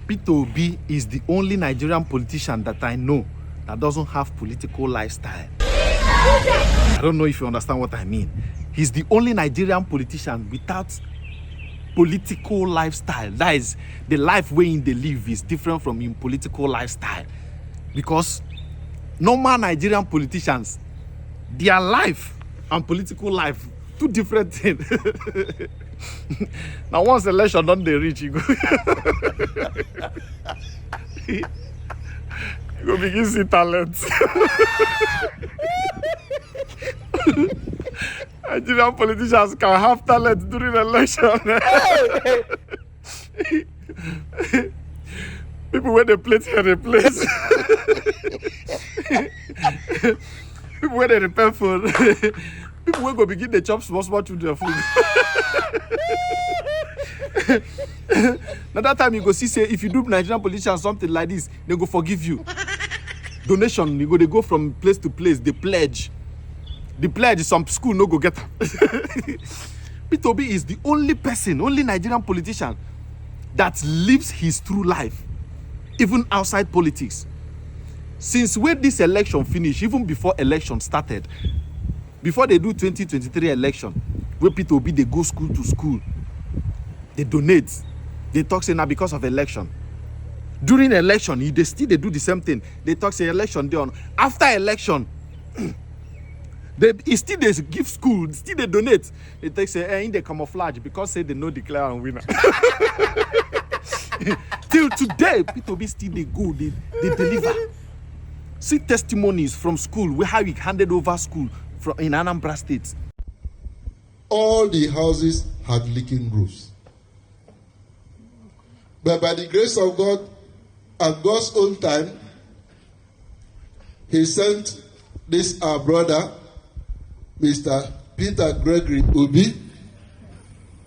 Peter Obi is the only Nigerian politician that I know that doesn't have political lifestyle. I don't know if you understand what I mean. He's the only Nigerian politician without political lifestyle. That is, the life wherein they live is different from in political lifestyle. Because normal Nigerian politicians, their life and political life, two different things. Now once election done, they reach, you go. You go begin see talent. Nigerian politicians can have talent during election. People when they play here, they place. People when they repair food. People when go begin the chop small to their food. Now that time you go see say if you do Nigerian politicians something like this, they go forgive you. Donation, they go from place to place. They pledge. The pledge is some school no go get. Peter Obi is the only person, only Nigerian politician that lives his true life, even outside politics. Since when this election finished, even before election started, before they do 2023 election, where Peter Obi they go school to school, they donate, they talk say now because of election. During election, they do the same thing. They talk say election day on. After election, they give school, still they donate. They take say in the camouflage because say they no declare a winner. Till today, Peter Obi still they go, they deliver. See testimonies from school where how he handed over school from in Anambra State. All the houses had leaking roofs. But by the grace of God, at God's own time, he sent this our brother, Mr. Peter Gregory Obi,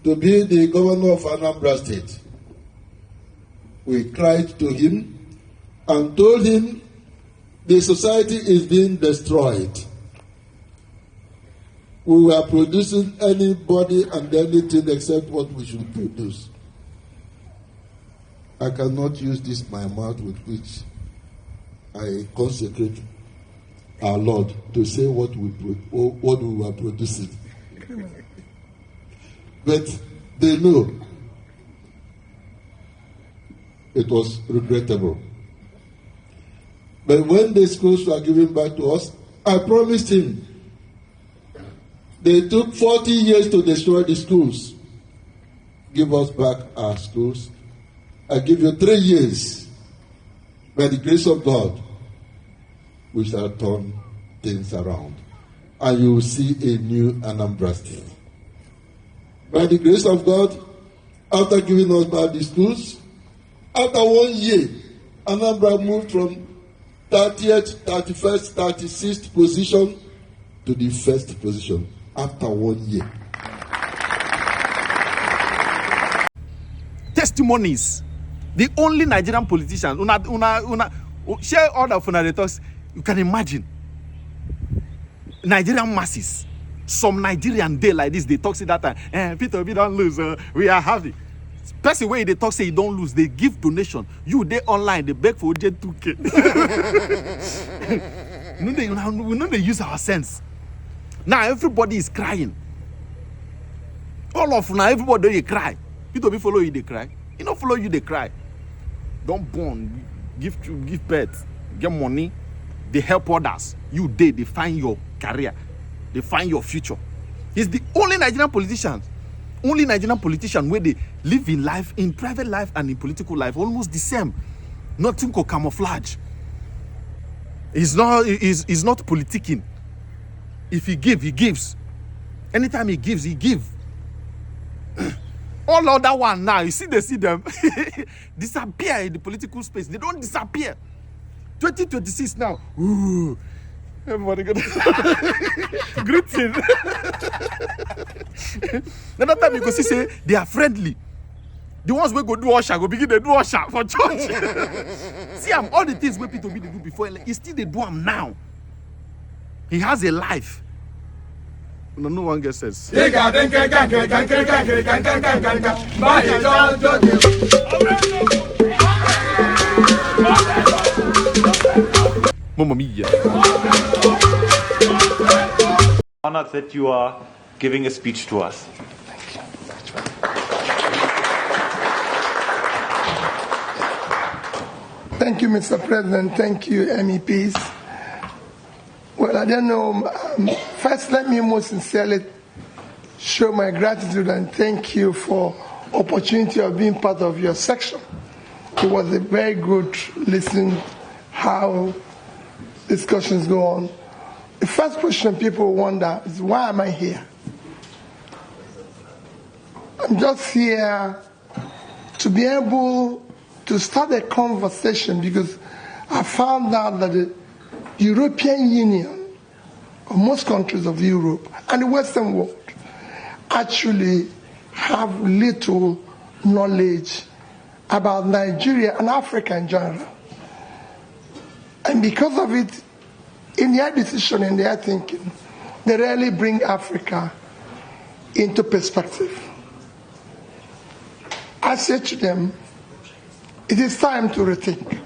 to be the governor of Anambra State. We cried to him and told him the society is being destroyed. We were producing anybody and anything except what we should produce. I cannot use this my mouth with which I consecrate our Lord to say what we were producing. But they know it was regrettable. But when the schools were given back to us, I promised him. They took 40 years to destroy the schools. Give us back our schools. I give you 3 years. By the grace of God, we shall turn things around. And you will see a new Anambra State. By the grace of God, after giving us back the schools, after 1 year, Anambra moved from 30th, 31st, 36th position to the first position after 1 year. Testimonies. The only Nigerian politician, share all of the talks. You can imagine Nigerian masses. Some Nigerian day like this, they talk say that time. Peter, we don't lose. We are happy. Person way they talk say you don't lose. They give donation. You they online. They beg for J2K. We know they use our sense. Now everybody is crying. All of now everybody they cry. Peter we follow you they cry. You don't follow you they cry. Don't born, give birth, get money. They help others. You they find your career. They find your future. He's the only Nigerian politician. Only Nigerian politician where they live in life, in private life and in political life, almost the same. Nothing called camouflage. He's not politicking. If he give, he gives. Anytime he gives, he gives. All other one now, you see them disappear in the political space. They don't disappear. 2026 now. Ooh. Everybody gonna greeting. Another time you go see say they are friendly. The ones we go do usher go begin to do usher for church. See all the things where people do before, he still they do them now. He has a life. No one gets sense. Mamma mia. Honored that you are giving a speech to us. Thank you, Mr. President. Thank you, MEPs. Well, I don't know. First, let me most sincerely show my gratitude and thank you for opportunity of being part of your section. It was a very good listening how discussions go on. The first question people wonder is, why am I here? I'm just here to be able to start a conversation because I found out that the European Union, or most countries of Europe and the Western world, actually have little knowledge about Nigeria and Africa in general. And because of it, in their decision, in their thinking, they rarely bring Africa into perspective. I said to them, it is time to rethink.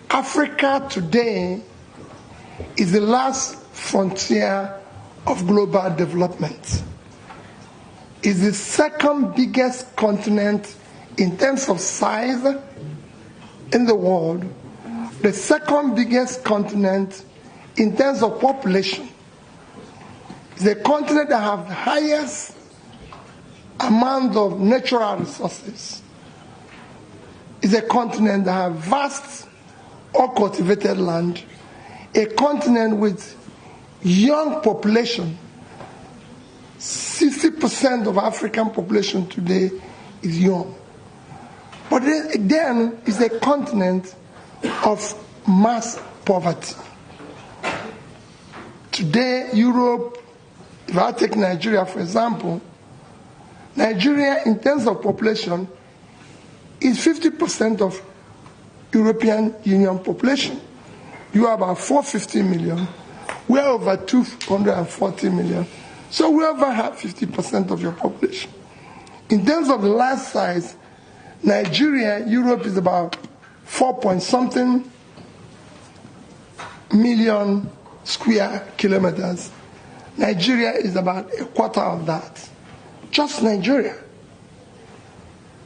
Africa today is the last frontier of global development. It's the second biggest continent in terms of size in the world, the second biggest continent in terms of population. It's a continent that has the highest amount of natural resources. It's a continent that has vast uncultivated land, a continent with young population. 60% of African population today is young. But then it's a continent of mass poverty. Today, Europe, if I take Nigeria for example, Nigeria in terms of population is 50% of European Union population. You are about 450 million. We are over 240 million. So we over have 50% of your population. In terms of the land size, Nigeria, Europe is about 4-point-something million square kilometers. Nigeria is about a quarter of that. Just Nigeria.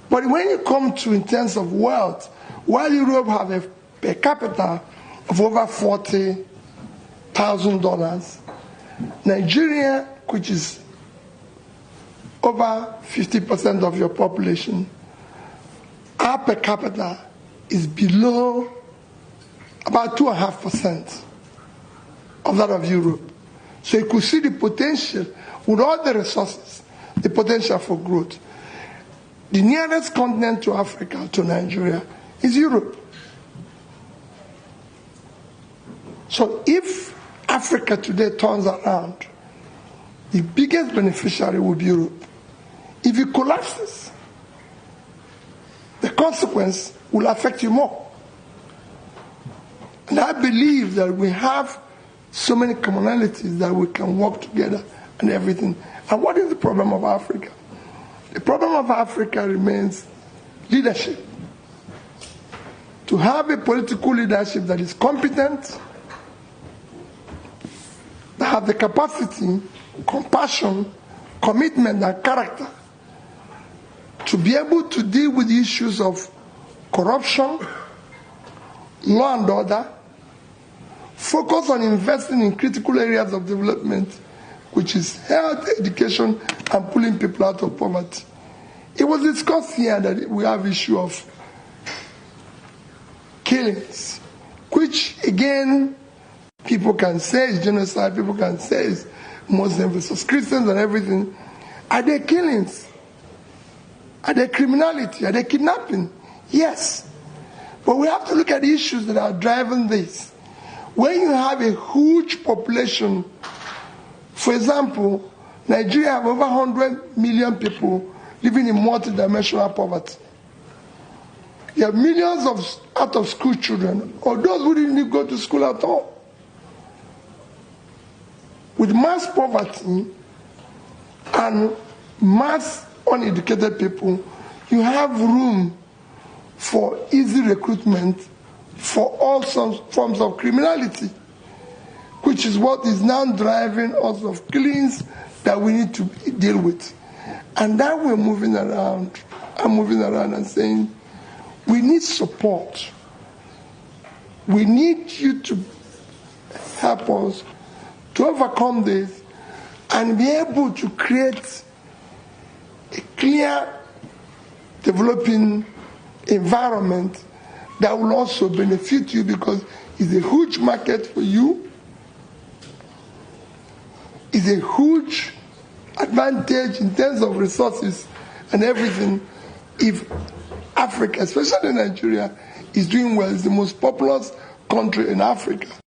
But when you come to in terms of wealth, while Europe have a per capita of over $40,000, Nigeria, which is over 50% of your population, our per capita is below about 2.5% of that of Europe. So you could see the potential, with all the resources, the potential for growth. The nearest continent to Africa, to Nigeria, is Europe. So if Africa today turns around, the biggest beneficiary will be Europe. If it collapses, the consequence will affect you more. And I believe that we have so many commonalities that we can work together and everything. And what is the problem of Africa? The problem of Africa remains leadership. To have a political leadership that is competent, that have the capacity, compassion, commitment, and character to be able to deal with issues of corruption, law and order, focus on investing in critical areas of development, which is health, education, and pulling people out of poverty. It was discussed here that we have issue of killings, which again, people can say is genocide, people can say is Muslims versus Christians and everything. Are they killings? Are they criminality? Are they kidnapping? Yes. But we have to look at the issues that are driving this. When you have a huge population, for example, Nigeria have over 100 million people living in multidimensional poverty. You have millions of out-of-school children, or those who didn't go to school at all. With mass poverty and mass uneducated people, you have room for easy recruitment for all forms of criminality, which is what is now driving us of killings that we need to deal with. And now we're moving around, I'm moving around and saying, we need support. We need you to help us to overcome this and be able to create a clear developing environment that will also benefit you, because it's a huge market for you. It's a huge advantage in terms of resources and everything if Africa, especially Nigeria, is doing well. It's the most populous country in Africa.